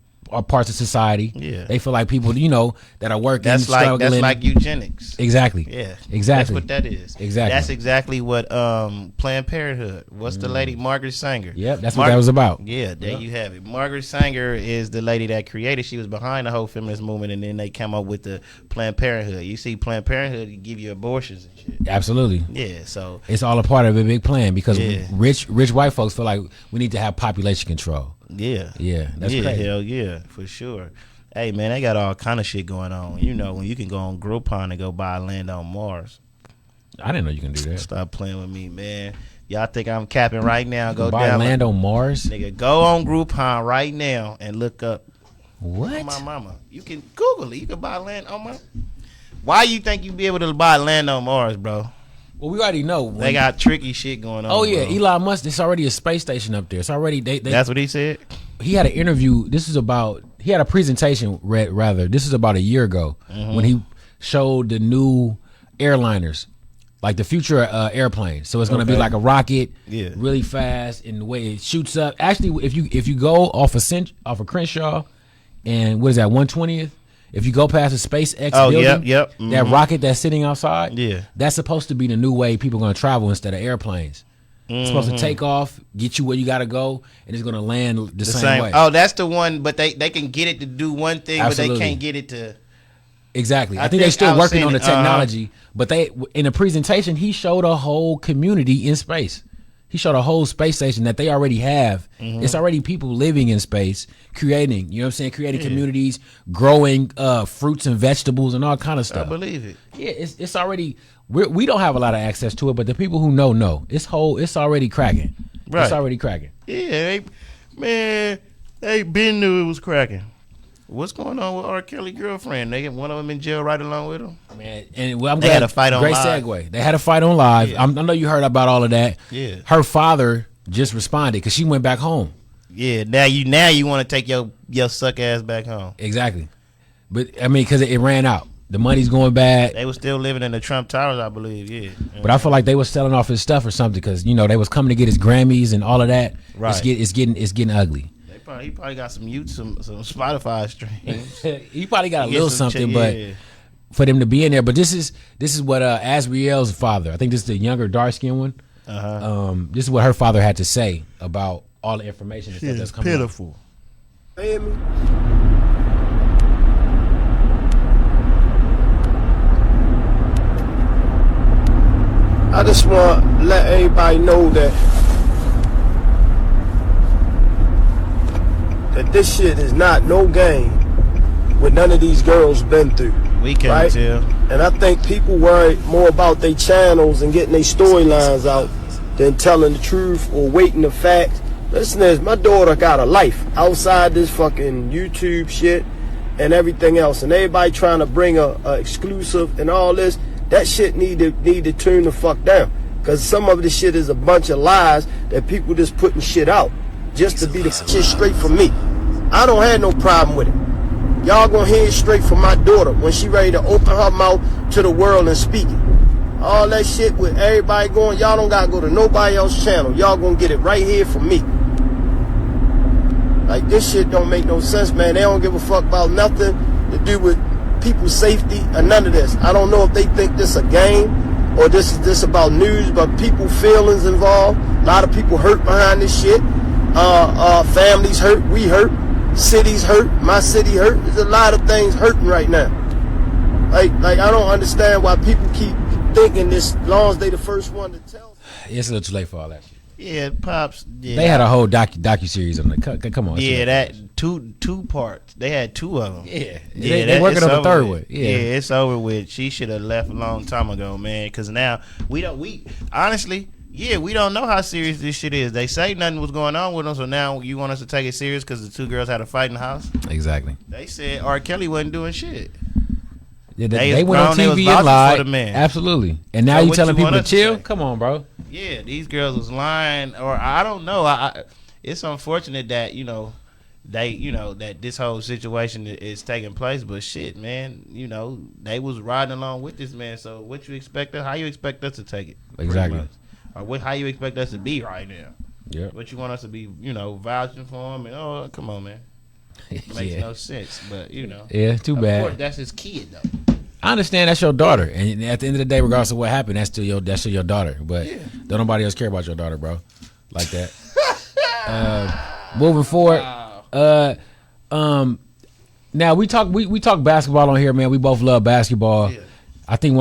parts of society. Yeah. They feel like people, that are working, that's struggling. like eugenics. Exactly. Yeah. Exactly. That's what that is. Exactly. That's exactly what Planned Parenthood. What's the lady? Margaret Sanger. Yep, that's what that was about. Yeah, there you have it. Margaret Sanger is the lady that created. She was behind the whole feminist movement, and then they came up with the Planned Parenthood. You see, Planned Parenthood give you abortions and shit. Absolutely. Yeah, so it's all a part of a big plan because rich white folks feel like we need to have population control. Yeah. Yeah, that's crazy. Hell yeah, for sure. Hey, man, they got all kind of shit going on. When you can go on Groupon and go buy land on Mars. I didn't know you can do that. Stop playing with me, man. Y'all think I'm capping right now? Go buy down land on Mars? Nigga, go on Groupon right now and look up. What? My mama. You can Google it. You can buy land on Mars. Why you think you be able to buy land on Mars, bro? Well, we already know. They got tricky shit going on. Oh, yeah. Bro. Elon Musk, it's already a space station up there. It's already... That's what he said? He had an interview. He had a presentation, rather. This is about a year ago when he showed the new airliners, like the future airplane. So it's going to be like a rocket, really fast, and the way it shoots up. Actually, if you go off of Crenshaw and what is that, 120th? If you go past the SpaceX building, that rocket that's sitting outside, that's supposed to be the new way people are going to travel instead of airplanes. It's supposed to take off, get you where you got to go, and it's going to land the same way. Oh, that's the one, but they can get it to do one thing, Absolutely. But they can't get it to... Exactly. I think they're still working on the technology, but in the presentation, he showed a whole community in space. He showed a whole space station that they already have. It's already people living in space, creating, creating communities, growing fruits and vegetables and all kind of stuff. I believe it. Yeah, it's already, we don't have a lot of access to it, but the people who know. It's already cracking. Right. It's already cracking. Yeah, they been knew it was cracking. What's going on with R. Kelly girlfriend? They get one of them in jail right along with him. Man, and I'm they glad, had a fight on great live. segue. They had a fight on live. Yeah. I know you heard about all of that. Yeah. Her father just responded because she went back home. Yeah. Now you want to take your suck ass back home. Exactly. But I mean, because it ran out. The money's going bad. They were still living in the Trump Towers, I believe. Yeah. But I feel like they was selling off his stuff or something because they was coming to get his Grammys and all of that. Right. It's getting ugly. He probably got some Spotify streams. He probably got a little something, but for them to be in there. But this is what Azriel's father. I think this is the younger dark skinned one. This is what her father had to say about all the information and stuff that's coming. Pitiful. I just want to let everybody know that this shit is not no game what none of these girls been through. We can't tell. And I think people worry more about their channels and getting their storylines out than telling the truth or waiting the facts. Listen to this, my daughter got a life outside this fucking YouTube shit and everything else. And everybody trying to bring a exclusive and all this. That shit need to turn the fuck down. Because some of this shit is a bunch of lies that people just putting shit out. Just to be the shit straight from me. I don't have no problem with it. Y'all gonna hear it straight from my daughter when she ready to open her mouth to the world and speak it. All that shit with everybody going, y'all don't gotta go to nobody else's channel. Y'all gonna get it right here from me. Like, this shit don't make no sense, man. They don't give a fuck about nothing to do with people's safety or none of this. I don't know if they think this a game or this is about news, but people feelings involved. A lot of people hurt behind this shit. Families hurt, we hurt, cities hurt, my city hurt. There's a lot of things hurting right now. Like I don't understand why people keep thinking this, as long as they the first one to tell. It's a little too late for all that shit. Yeah, Pops. Yeah. They had a whole docu-series on the. Come on. Yeah, that two parts. They had two of them. Yeah. They working on the third one. Yeah, it's over with. She should have left a long time ago, man. Because now we honestly, we don't know how serious this shit is. They say nothing was going on with them, so now you want us to take it serious because the two girls had a fight in the house. Exactly. They said R. Kelly wasn't doing shit. Yeah, they went on TV and lied. Absolutely. And now you telling people to chill? Come on, bro. Yeah, these girls was lying, or I don't know. It's unfortunate that that this whole situation is taking place. But shit, man, they was riding along with this man. So what you expect us? How you expect us to take it? Exactly. Or how you expect us to be right now? Yeah. What you want us to be? Vouching for him? And come on, man. It makes no sense, but Yeah, too bad. Of course, that's his kid, though. I understand that's your daughter, and at the end of the day, regardless of what happened, that's still your daughter. But don't nobody else care about your daughter, bro, like that. Moving forward, now we talk basketball on here, man. We both love basketball. Yeah. I think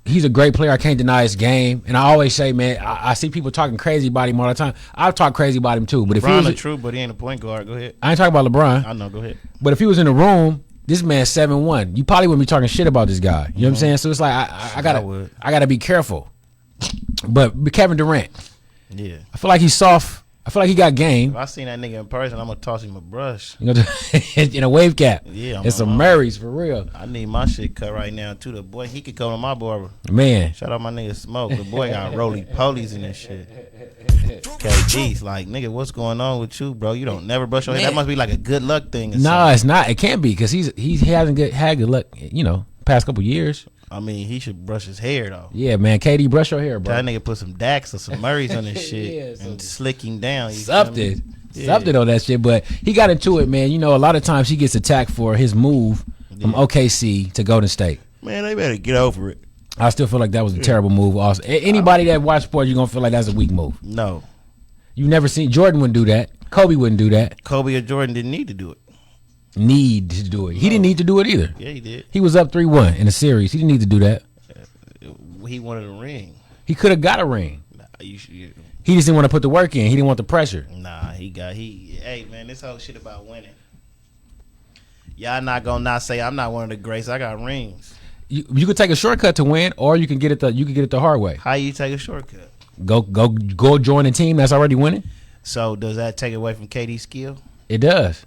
he's a great player. I can't deny his game, and I always say, man, I see people talking crazy about him all the time. I talk crazy about him too. But if LeBron is true, but he ain't a point guard. Go ahead. I ain't talking about LeBron. I know. Go ahead. But if he was in the room. This man's 7'1". You probably wouldn't be talking shit about this guy. You know what I'm saying? So it's like I gotta be careful. But Kevin Durant, I feel like he's soft. I feel like he got game. If I seen that nigga in person, I'm gonna toss him a brush. In a wave cap. Yeah, and some Marys for real. I need my shit cut right now too. The boy, he could come to my barber. Man, shout out my nigga Smoke. The boy got roly polies in this shit. KG's like, nigga, what's going on with you, bro? You don't never brush your hair. That must be like a good luck thing. No, it's not. It can't be because he hasn't had good luck. Past couple years. I mean, he should brush his hair though. Yeah, man. KD, brush your hair, bro. That nigga put some Dax or some Murrays on his shit and slick him down. Something on that shit. But he got into it, man. A lot of times he gets attacked for his move from OKC to Golden State. Man, they better get over it. I still feel like that was a terrible move. Also, anybody that watch sports, you're gonna feel like that's a weak move. No, you've never seen Jordan wouldn't do that. Kobe wouldn't do that. Kobe or Jordan didn't need to do it. He didn't need to do it either. Yeah, he did. He was up 3-1 in a series. He didn't need to do that. He wanted a ring. He could have got a ring. Nah, he just didn't want to put the work in. He didn't want the pressure. Nah, hey man, this whole shit about winning. Y'all not gonna not say I'm not one of the greats. I got rings. You could take a shortcut to win, or you can get it the hard way. How you take a shortcut? Go join a team that's already winning. So does that take away from KD's skill? It does.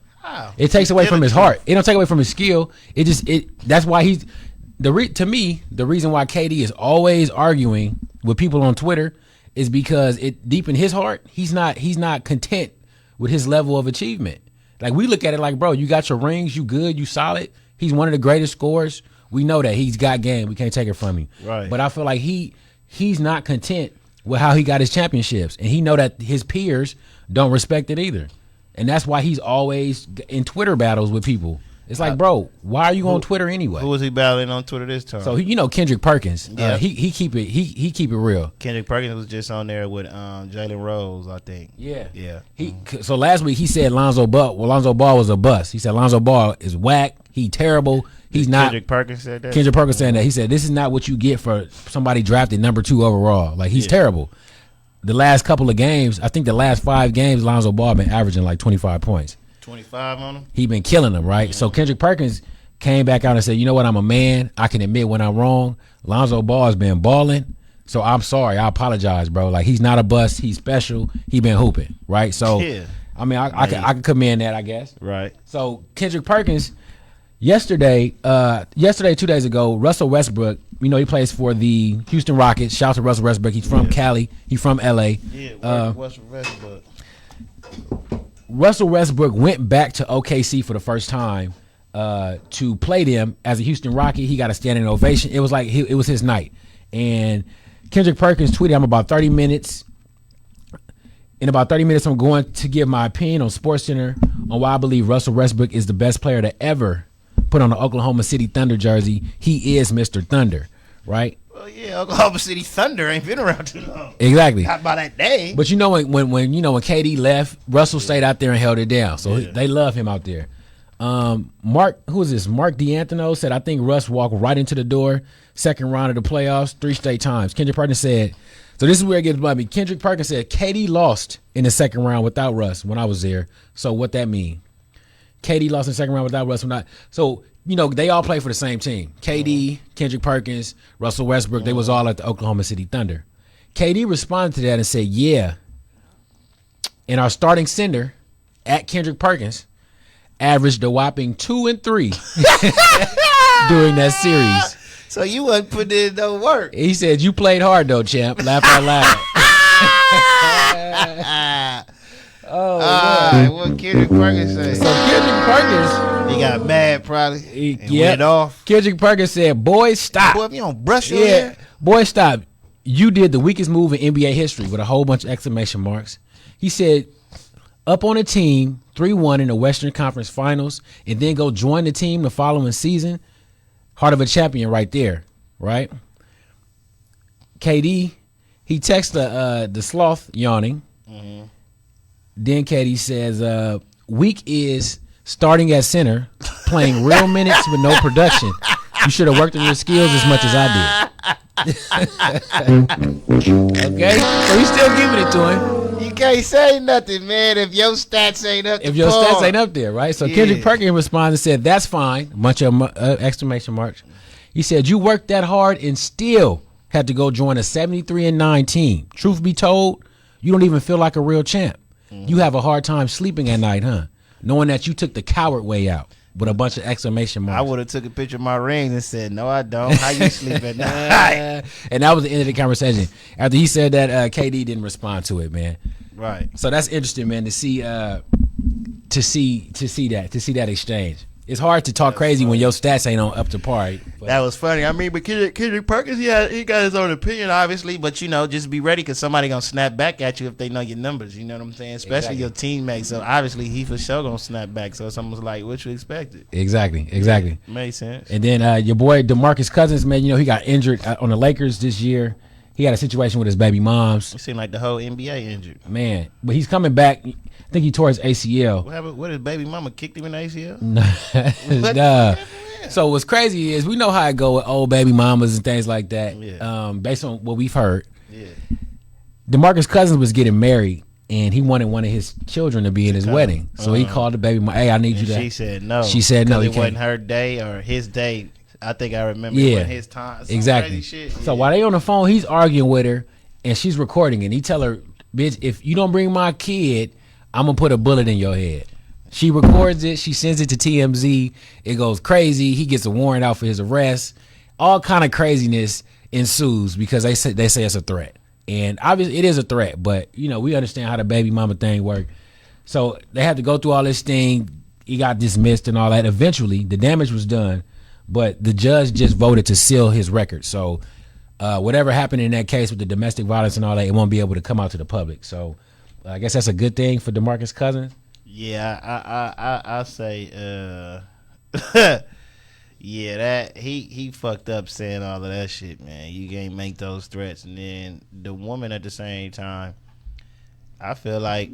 It takes away from his heart. It don't take away from his skill. That's why he's to me, the reason why KD is always arguing with people on Twitter is because deep in his heart, he's not content with his level of achievement. Like, we look at it like, bro, you got your rings, you good, you solid. He's one of the greatest scorers. We know that he's got game. We can't take it from him. Right. But I feel like he's not content with how he got his championships, and he know that his peers don't respect it either. And that's why he's always in Twitter battles with people. It's like, bro, why are you on Twitter anyway? Who was he battling on Twitter this time? So Kendrick Perkins. Yeah. He keep it real. Kendrick Perkins was just on there with Jalen Rose, I think. Yeah. So last week he said Lonzo Ball was a bust. He said Lonzo Ball is whack. He terrible. He's not. Kendrick Perkins said that. Kendrick Perkins said that. He said this is not what you get for somebody drafted number 2 overall. Like, he's terrible. The last couple of games, I think the last 5 games, Lonzo Ball been averaging like 25 points. 25 on him? He been killing them, right? So Kendrick Perkins came back out and said, you know what, I'm a man. I can admit when I'm wrong. Lonzo Ball has been balling. So I'm sorry. I apologize, bro. Like, he's not a bust. He's special. He been hooping, right? So, I mean, I can commend that, I guess. Right. So Kendrick Perkins, yesterday, 2 days ago, Russell Westbrook, he plays for the Houston Rockets. Shout out to Russell Westbrook. He's from Cali. He's from LA. Russell Westbrook. Russell Westbrook went back to OKC for the first time to play them as a Houston Rocket. He got a standing ovation. It was like it was his night. And Kendrick Perkins tweeted, I'm about 30 minutes. In about 30 minutes, I'm going to give my opinion on SportsCenter on why I believe Russell Westbrook is the best player to ever put on the Oklahoma City Thunder jersey. He is Mr. Thunder, right? Well, yeah, Oklahoma City Thunder ain't been around too long. Exactly. Not by that day. But when KD left, Russell stayed out there and held it down. So they love him out there. Mark D'Anthony said, I think Russ walked right into the door. Second round of the playoffs, 3 straight times. Kendrick Perkins said, so this is where it gets bumpy. Kendrick Perkins said, KD lost in the second round without Russ when I was there. So what that mean? KD lost in the second round without Russ. They all play for the same team. KD, Kendrick Perkins, Russell Westbrook, they was all at the Oklahoma City Thunder. KD responded to that and said, yeah. And our starting center at Kendrick Perkins averaged a whopping 2 and 3 during that series. So you wasn't putting in no work. He said, you played hard though, champ. Laugh out loud. What Kendrick Perkins said? So Kendrick Perkins, he got mad probably. Went off. Kendrick Perkins said, "Boy, stop. Boy, if you don't brush your hair. Boy, stop. You did the weakest move in NBA history," with a whole bunch of exclamation marks. He said, "Up on a team 3-1 in the Western Conference Finals, and then go join the team the following season. Heart of a champion, right there, right?" KD, he texts the sloth yawning. Mm-hmm. Then KD says, weak is starting at center, playing real minutes with no production. You should have worked on your skills as much as I did. Okay? So he's still giving it to him. You can't say nothing, man, if your stats ain't up If your stats ain't up there, right? So Kendrick Perkins responded and said, that's fine. A bunch of exclamation marks. He said, you worked that hard and still had to go join a 73-9 team. Truth be told, you don't even feel like a real champ. You have a hard time sleeping at night, huh? Knowing that you took the coward way out with a bunch of exclamation marks. I would have took a picture of my rings and said, no, I don't. How you sleep at night? And that was the end of the conversation. After he said that, KD didn't respond to it, man. Right. So that's interesting, man, to see that exchange. It's hard to talk crazy when your stats ain't on up to par. That was funny. I mean, but Kendrick Perkins, he got his own opinion, obviously. But, just be ready because somebody going to snap back at you if they know your numbers. You know what I'm saying? Especially your teammates. So, obviously, he for sure going to snap back. So, it's almost like what you expected. Exactly. Makes sense. And then your boy DeMarcus Cousins, man, he got injured on the Lakers this year. He had a situation with his baby moms. It seemed like the whole NBA injured. Man, but he's coming back. I think he tore his ACL. What happened? What, his baby mama kicked him in the ACL? Nah. So what's crazy is we know how it go with old baby mamas and things like that. Yeah. Based on what we've heard. Yeah. DeMarcus Cousins was getting married, and he wanted one of his children to be in his wedding. So he called the baby mama, hey, I need you to. She said no. She said no. It wasn't her day or his day. I think I remember it wasn't his time. Some exactly. Shit. So while they on the phone, he's arguing with her, and she's recording, and he tell her, bitch, if you don't bring my kid, I'm going to put a bullet in your head. She records it. She sends it to TMZ. It goes crazy. He gets a warrant out for his arrest. All kind of craziness ensues because they say it's a threat. And obviously it is a threat, but we understand how the baby mama thing works. So they had to go through all this thing. He got dismissed and all that. Eventually, the damage was done, but the judge just voted to seal his record. So whatever happened in that case with the domestic violence and all that, it won't be able to come out to the public. So I guess that's a good thing for DeMarcus Cousins. Yeah, I say, yeah, that he fucked up saying all of that shit, man. You can't make those threats, and then the woman at the same time, I feel like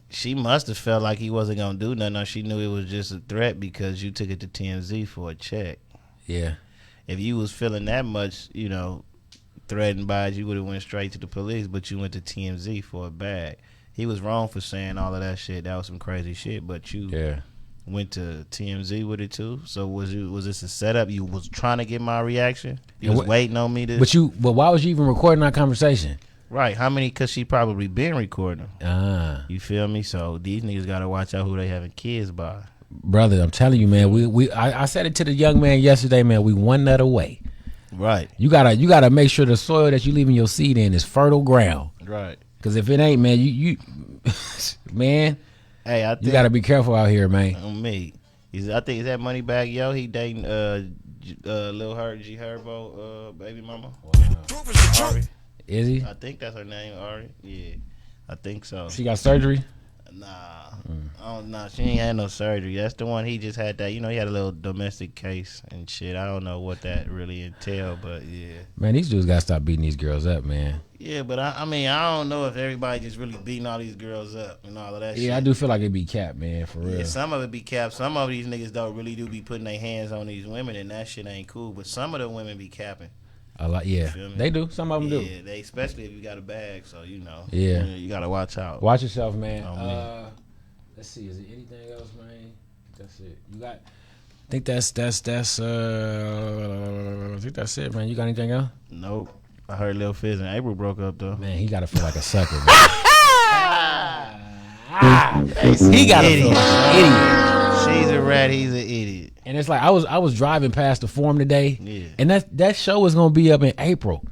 she must have felt like he wasn't gonna do nothing. Or she knew it was just a threat because you took it to TMZ for a check. Yeah. If you was feeling that much, threatened by it, you would have went straight to the police. But you went to TMZ for a bag. He was wrong for saying all of that shit. That was some crazy shit. But you went to TMZ with it too. So was this a setup? You was trying to get my reaction? You was waiting on me to. But why was you even recording that conversation? Right. How many? Because she probably been recording. You feel me? So these niggas got to watch out who they having kids by. Brother, I'm telling you, man. I said it to the young man yesterday, man. We one nut away. Right. You gotta make sure the soil that you leaving your seed in is fertile ground. Right. Because if it ain't, man, you man. Hey, I think you gotta be careful out here, man. On me, I think is that Moneybag Yo. He dating Lil Herb G Herbo baby mama. Wow. Ari. Is he? I think that's her name, Ari. Yeah, I think so. She got surgery? Nah, she ain't had no surgery. That's the one he just had that. He had a little domestic case and shit. I don't know what that really entailed, but yeah. Man, these dudes gotta stop beating these girls up, man. Yeah, but I mean, I don't know if everybody just really beating all these girls up and all of that shit. Yeah, I do feel like it be capped, man, for real. Yeah, some of it be capped. Some of these niggas really do be putting their hands on these women, and that shit ain't cool. But some of the women be capping. A lot, yeah. They do. Some of them do. Yeah, they especially if you got a bag, so Yeah. You gotta watch out. Watch yourself, man. Let's see. Is there anything else, man? That's it. You got? I think that's I think that's it, man. You got anything else? Nope. I heard Lil Fizz and April broke up though. Man, he gotta feel like a sucker. Man. He gotta feel like an idiot. She's a rat. He's an idiot. And it's like I was driving past the Forum today, and that show is gonna be up in April.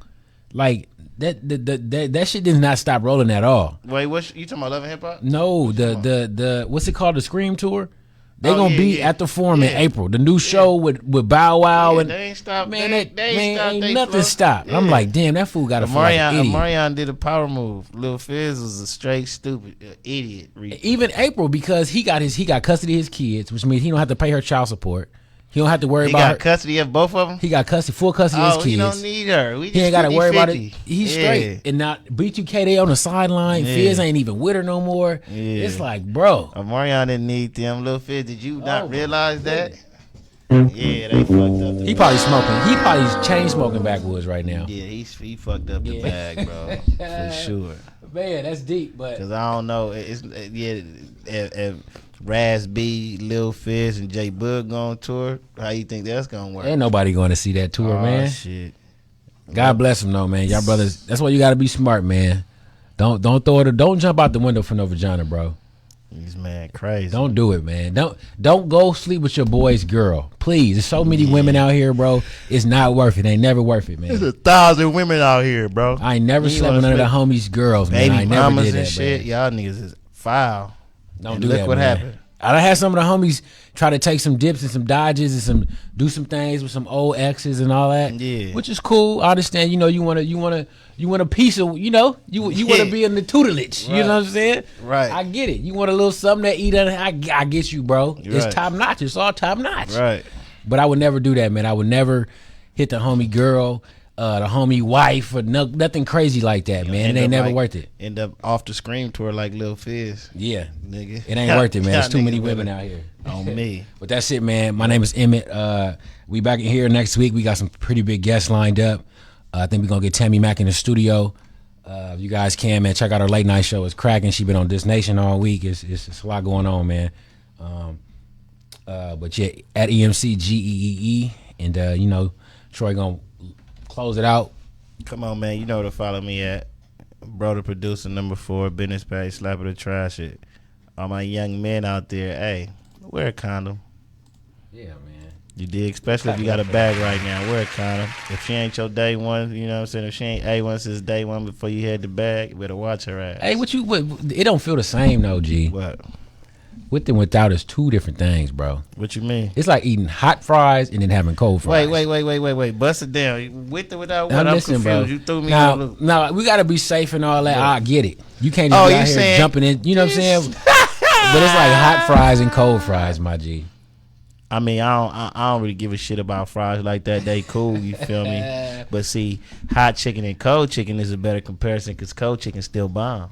Like that shit did not stop rolling at all. Wait, what you talking about? Love and Hip Hop? No, the what's it called? The Scream Tour. They gonna be at the Forum in April. The new show with Bow Wow and they ain't stopped. Man, ain't nothing stopped. I'm like, damn, that fool got a feel like an idiot. Marion did a power move. Lil Fizz was a straight stupid idiot. Even April, because he got custody of his kids, which means he don't have to pay her child support. He don't have to worry about her. He got custody of both of them? He got full custody of his kids. He don't need her. He ain't got to worry about it. He's straight. And now B2K, they on the sideline. Fizz ain't even with her no more. Yeah. It's like, bro. Marion didn't need them. Lil Fizz, did you not realize that? Yeah, they fucked up. He probably smoking. He probably chain smoking backwoods right now. Yeah, he fucked up the bag, bro. For sure. Man, that's deep, but. Because I don't know. If Raz B, Lil Fizz, and J Bug go on tour, how you think that's gonna work? Ain't nobody going to see that tour, man. Shit. God bless them, though, man. Y'all brothers. That's why you got to be smart, man. Don't throw it. Don't jump out the window for no vagina, bro. He's mad crazy. Don't do it, man. Don't go sleep with your boy's girl, please. There's so many women out here, bro. It's not worth it. Ain't never worth it, man. There's 1,000 women out here, bro. I ain't never slept with none of the homies' girls, man. I never mamas did that, and shit. man. Y'all niggas is foul. Don't do that. Look what happened. I done had some of the homies try to take some dips and some dodges and do some things with some old exes and all that. Yeah, which is cool. I understand. You want a piece of you want to be in the tutelage. Right. You know what I'm saying? Right. I get it. You want a little something to eat. I get you, bro. You're it's right. top notch. It's all top notch. Right. But I would never do that, man. I would never hit the homie girl, the homie wife, or nothing crazy like that, man. It ain't never worth it. End up off the Scream tour like Lil Fizz. Yeah, nigga. It ain't worth it, man. There's too many women out here. On me. But that's it, man. My name is Emmett. We back in here next week. We got some pretty big guests lined up. I think we're gonna get Tammi Mac in the studio. If you guys can, man, check out her late night show. It's cracking. She been on This Nation all week. It's a lot going on, man. But yeah, at EMCGEEE, and Troy gonna close it out. Come on, man. You know where to follow me at. Bro, the producer, number 4, business page, slap of the trash it. all my young men out there, hey, wear a condom. Yeah, man. You dig? Especially if you got a bag right now, wear a condom. If she ain't your day one, you know what I'm saying? If she ain't A1 since day one before you had the bag, you better watch her ass. Hey, what it don't feel the same though, G. What? With and without is two different things, bro. What you mean? It's like eating hot fries and then having cold fries. Wait. Bust it down. With or without what? I'm listening, confused. bro. You threw me now, on the loop. No, we got to be safe and all that. Yeah. I get it. You can't just be out here jumping in. You know what I'm saying? But it's like hot fries and cold fries, my G. I mean, I don't really give a shit about fries like that. They cool, you feel me? But see, hot chicken and cold chicken is a better comparison because cold chicken still bomb.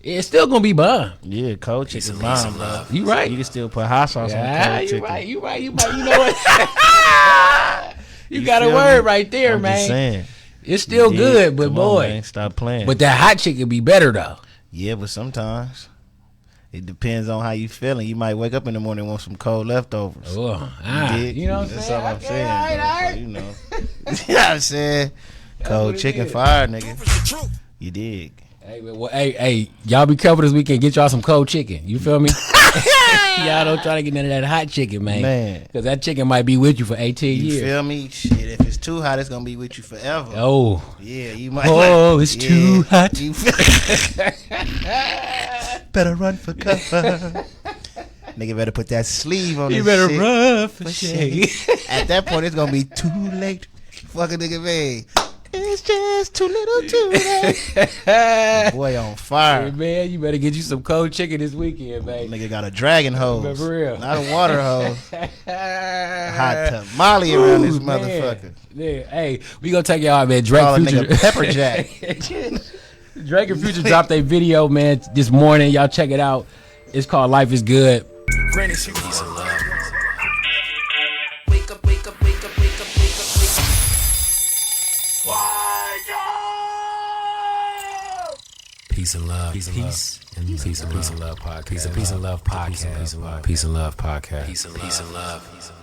It's still gonna be bomb. Yeah, cold chicken bomb, bro. You right. You can still put hot sauce on cold chicken. You right. You know what? you got a word right there, I'm man. Just saying. It's still good, but Come boy, on, man, stop playing. But that hot chicken be better though. Yeah, but sometimes. It depends on how you feeling. You might wake up in the morning and want some cold leftovers. You know what I'm saying? That's all I'm saying. All right. So, you know. You know what I'm saying? Cold chicken fire, nigga. You dig. Hey, y'all be careful this weekend. Get y'all some cold chicken. You feel me? Y'all don't try to get none of that hot chicken, man. Because that chicken might be with you for 18 years. You feel me? Shit, if it's too hot, it's going to be with you forever. Oh. Yeah, you might. Oh, it's too hot. Better run for cover. Nigga better put that sleeve on. You better run for shade. At that point, it's gonna be too late. Fucking nigga, man. It's just too little, too late. Boy, on fire. Hey, man, you better get you some cold chicken this weekend, man. Nigga got a dragon hose. For real. Not a water hose. Hot tamale around this motherfucker. Yeah. Hey, we gonna take y'all out, man. Drake Future. Nigga Pepper Jack. Drake and Future dropped a video, man, this morning. Y'all check it out. It's called Life is Good. Peace and love. Wake up, wake up, wake up, wake up, wake up, wake up. Peace and love. Peace and love podcast. Peace and love podcast. Peace and love podcast. Peace and love podcast. Peace and love.